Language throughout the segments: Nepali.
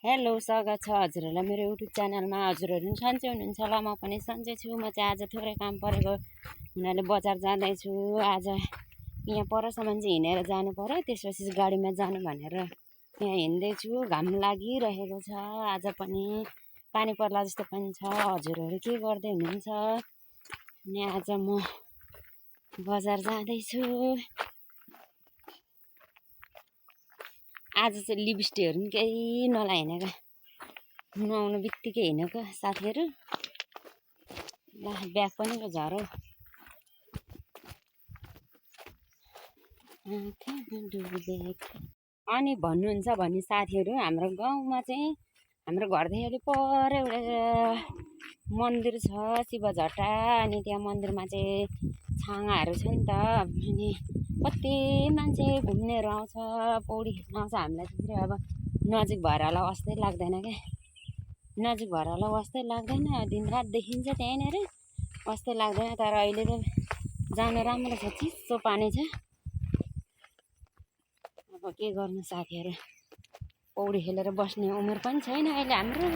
हेलो, स्वागत छ हजुरहरूलाई मेरो युट्युब च्यानलमा। हजुरहरू पनि सन्चै हुनुहुन्छ होला, म पनि सन्चै छु। म चाहिँ आज थोरै काम परेको हुनाले बजार जाँदैछु। आज यहाँ परसम्म चाहिँ हिँडेर जानु पर्यो, त्यसपछि गाडीमा जानु भनेर यहाँ हिँड्दैछु। घाम लागिरहेको छ, आज पनि पानी पर्ला जस्तो पनि छ। हजुरहरू के गर्दै हुनुहुन्छ? अनि आज म बजार जाँदैछु। आज चाहिँ लिपस्टिकहरू पनि केही नलाइनेका, नुहाउनु बित्तिकै हिँडेको साथीहरू। ल ब्याग पनि पो झरौ। अनि भन्नुहुन्छ भने साथीहरू, हाम्रो गाउँमा चाहिँ हाम्रो घरदेखि पर एउटा मन्दिर छ, शिवझट्टा। अनि त्यहाँ मन्दिरमा चाहिँ छाँगाहरू छ नि त। अनि कति मान्छे घुम्नेहरू आउँछ, पौडी खेल्न आउँछ। हामीलाई चाहिँ फेरि अब नजिक भएर होला वास्तै लाग्दैन क्या, नजिक भएर होला वास्तै लाग्दैन। दिनरात देखिन्छ त्यहीँनिर, वास्तै लाग्दैन। तर अहिले त जानु राम्रो छ, चिसो पानी छ। अब के गर्नु साथीहरू, पौडी खेलेर बस्ने उमेर पनि छैन अहिले हाम्रो।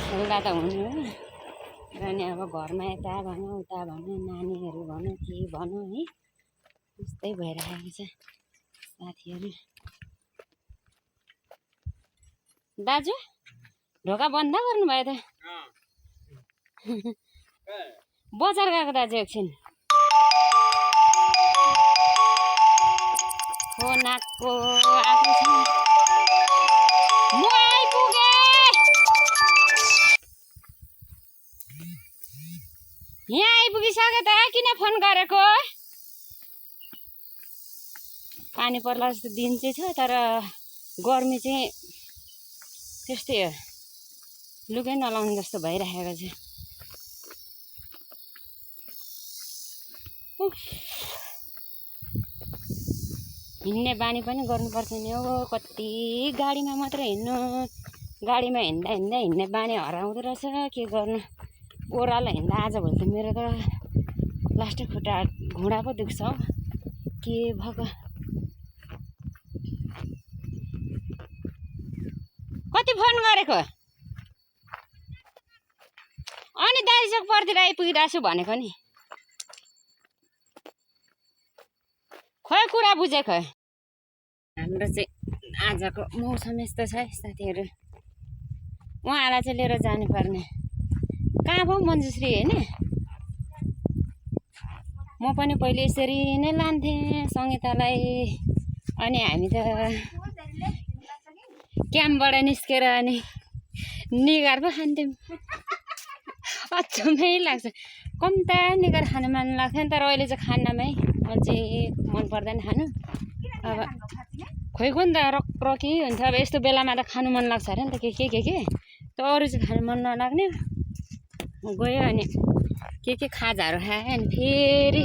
खेल्दा त हुनु हो र नि, अब घरमा यता भनौँ उता भनौँ, नानीहरू भनौँ के भनौँ है, त्यस्तै भइरहेको छ साथीहरू। दाजु ढोका बन्द गर्नुभयो त? बजार गएको दाजु एकछिन। फोन आएको आएको छ, म आइपुगेँ। यहाँ आइपुगिसके त किन फोन गरेको? पानी पर्ला जस्तो दिन चाहिँ छ, तर गर्मी चाहिँ त्यस्तै हो, लुगै नलाउनु जस्तो भइरहेको छ। हिँड्ने बानी पनि गर्नुपर्छ नि हो, कति गाडीमा मात्र हिँड्नु। गाडीमा हिँड्दा हिँड्दा हिँड्ने बानी हराउँदो रहेछ, के गर्नु। ओह्रालो हिँड्दा आजभोलि त मेरो त लास्टै खुट्टा घुँडा पो दुख्छ हौ, के भएको। कति फोन गरेको? अनि दाइजोक पर्तिर आइपुगिरहेको छु भनेको नि, खोइ कुरा बुझेको। हाम्रो चाहिँ आजको मौसम यस्तो छ है साथीहरू। उहाँलाई चाहिँ लिएर जानुपर्ने। कहाँ पो मन्जुश्री होइन? म पनि पहिले यसरी नै लान्थेँ सङ्गीतालाई। अनि हामी त क्याम्पबाट निस्केर अनि निगार पो खान्थ्यौँ। अचम्मै लाग्छ, कम्ता निगार खानु मन लाग्थ्यो नि, तर अहिले चाहिँ खान्नमा है, अहिले चाहिँ मन पर्दैन खानु। अब खोइ को नि त रक्रकी हुन्छ। अब यस्तो बेलामा त खानु मन लाग्छ अरे नि त, के त अरू चाहिँ खानु मन नलाग्ने। गयो अनि के खाजाहरू खायो, अनि फेरि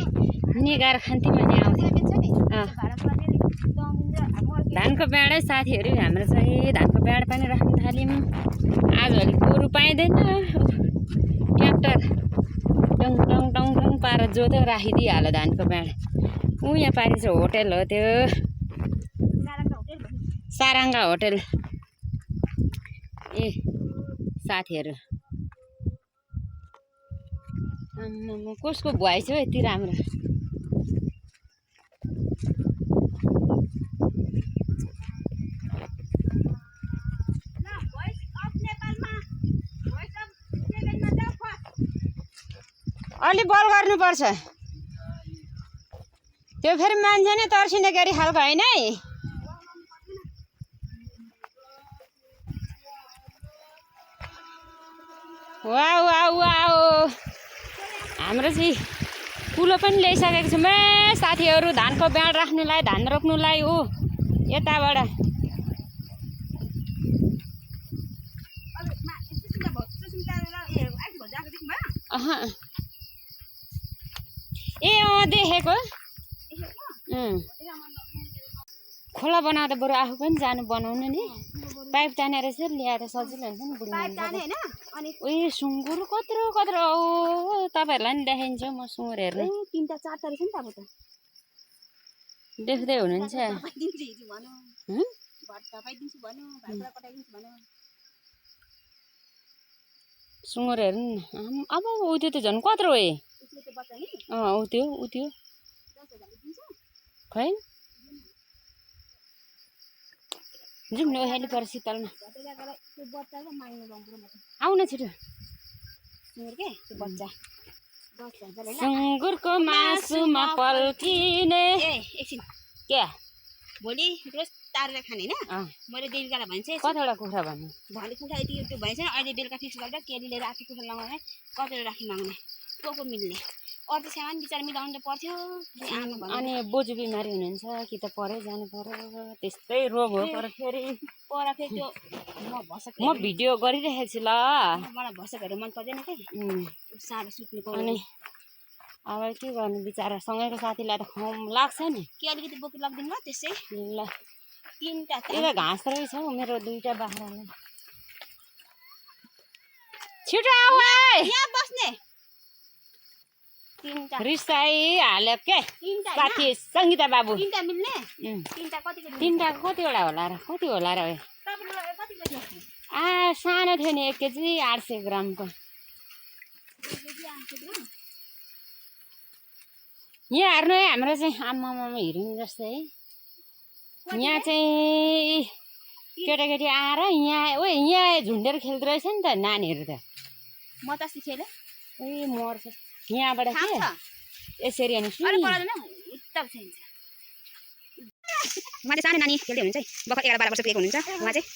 निगार खान्थ्यौँ अनि आउँथ्यो। धानको बेडै साथीहरू, हाम्रो चाहिँ धानको बेड पनि राख्नु थाल्यौँ। आजभोलि गोरु पाइँदैन, tractor tongue tongue tongue tongue पारेर जोत्यो, राखिदिइहाल्यो धानको बेड। यहाँ पारि चाहिँ होटेल हो, त्यो सारङ्गा होटेल। ए साथीहरू, कसको भुवाइ छ यति राम्रो? अलि बल गर्नुपर्छ, त्यो फेरि मान्छे नै तर्सिने गरी खालको होइन है। वाउ वाउ वाउ, हाम्रो चाहिँ कुलो पनि ल्याइसकेको छौँ साथीहरू, धानको बेड राख्नुलाई, धान रोप्नुलाई। ऊ यताबाट ए देखेको। खोला बनाउँदा बरु आफू पनि जानु बनाउनु नि, पाइप तानेर चाहिँ ल्याएर सजिलो हुन्छ नि बुढी मान्छे। उयो सुँगुर कत्रो कत्रो, ओ तपाईँहरूलाई नि देखाइन्छ। म सुँगुर हेर्नु 3टा 4टा रहेछ नि त। अब त देख्दै हुनुहुन्छ। सुँगुर हेर्नु न अब ऊ त्यो त झन् कत्रो हो ऊ त्यो खै जाउँ न ओह्राली पर शीतलमा आउन छिटो सुँगुरको मासुमा पल्किने के भोलि रोज तारेर खाने होइन मैले बेलुकालाई भन्छ कतिवटा कुखुरा भन्नु भोलि कुखुरा यति त्यो भएछ अहिले बेलुका फिक्स गरेर केलीले राति कुखुरा लगाउने कतिवटा राखी माग्ने को मिल्ने अरू सामान बिचार मिलाउनु त पर्थ्यो अनि बोजू बिमारी हुनुहुन्छ कि त परै जानु पर्यो त्यस्तै रोग हो पर फेरि त्यो म भिडियो गरिरहेको छु ल मलाई भसकहरू मन पर्दैन कि साह्रो सुत्नुको अनि अब के गर्नु बिचरा सँगैको साथीलाई त खुवाउनु लाग्छ नि के अलिकति बोकी लगिदिनु ल त्यसै ल 3टा यता घाँस रहेछ हौ मेरो 2टा बाख्रालाई छिटो आऊ यहाँ बस्ने 3टा रिसाई हाल्यो के साथी सङ्गीता बाबु 3टा मिल्ने 3टा कतिवटा होला र कति होला र सानो थियो नि 1 केजी 800 ग्रामको यहाँ हेर्नु है हाम्रो चाहिँ आमामा हिरोइन जस्तै है यहाँ चाहिँ केटाकेटी आएर यहाँ झुन्डेर खेल्दो रहेछ नि त नानीहरू त म त सिखेर ए मर्छ यहाँबाट के यसरी अनि उहाँ चाहिँ सानो नानी खेल्दै हुनुहुन्छ है भर्खर 11-12 वर्ष पुगेको हुनुहुन्छ उहाँ चाहिँ